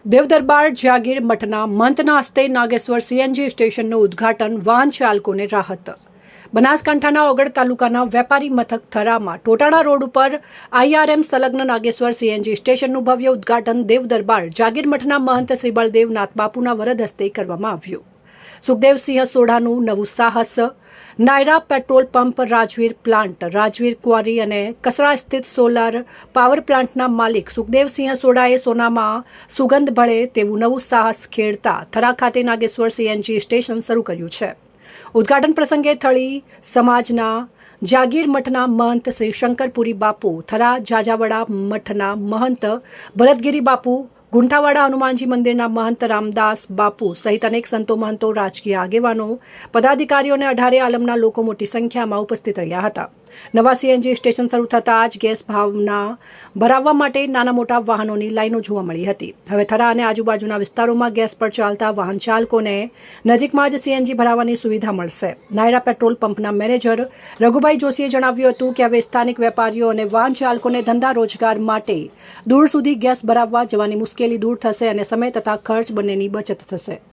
દેવદરબાર જાગીર મઠના મંતના હસ્તે નાગેશ્વર સીએનજી સ્ટેશનનું ઉદ્ઘાટન વાહન ચાલકોને રાહત. બનાસકાંઠાના ઓગળ તાલુકાના વેપારી મથક થરામાં ટોટાણા રોડ ઉપર આઈઆરએમ સંલગ્ન નાગેશ્વર સીએનજી સ્ટેશનનું ભવ્ય ઉદ્ઘાટન દેવદરબાર જાગીર મઠના મહંત શ્રી બળદેવનાથ બાપુના વરદ હસ્તે કરવામાં આવ્યું. સુખદેવસિંહ સોઢાનું નવું સાહસ, Nayara petrol pump, Rajveer plant, Rajveer quarry અને કસરા સ્થિત સોલાર પાવર પ્લાન્ટના માલિક સુખદેવસિંહ સોઢાએ સોનામાં સુગંધ ભળે તેવું નવું સાહસ ખેડતા થરા ખાતે નાગેશ્વર સીએનજી સ્ટેશન શરૂ કર્યું છે. ઉદ્ઘાટન પ્રસંગે થળી સમાજના જાગીર મઠના મહંત શ્રી શંકરપુરી બાપુ, થરા જાજાવડા મઠના મહંત ભરતગીરી બાપુ, ગુંઠાવાડા હનુમાનજી મંદિરના મહંત રામદાસ બાપુ સહિત અનેક સંતો, મહંતો, રાજકીય આગેવાનો, પદાધિકારીઓ અને 18 આલમના લોકો મોટી સંખ્યામાં ઉપસ્થિત રહ્યા હતા. નવા સીએનજી સ્ટેશન શરૂ થતાં જ ગેસ ભાવના ભરાવવા માટે નાના મોટા વાહનોની લાઈનો જોવા મળી હતી. હવે થરા અને આજુબાજુના વિસ્તારોમાં ગેસ પર ચાલતા વાહન ચાલકોને નજીકમાં જ સીએનજી ભરાવવાની સુવિધા મળશે. નાયરા પેટ્રોલ પંપના મેનેજર રઘુભાઈ જોશીએ જણાવ્યું હતું કે હવે સ્થાનિક વેપારીઓ અને વાહન ચાલકોને ધંધા રોજગાર માટે દૂર સુધી ગેસ ભરાવવા જવાની મુશ્કેલી દૂર થશે અને સમય તથા ખર્ચ બંનેની બચત થશે.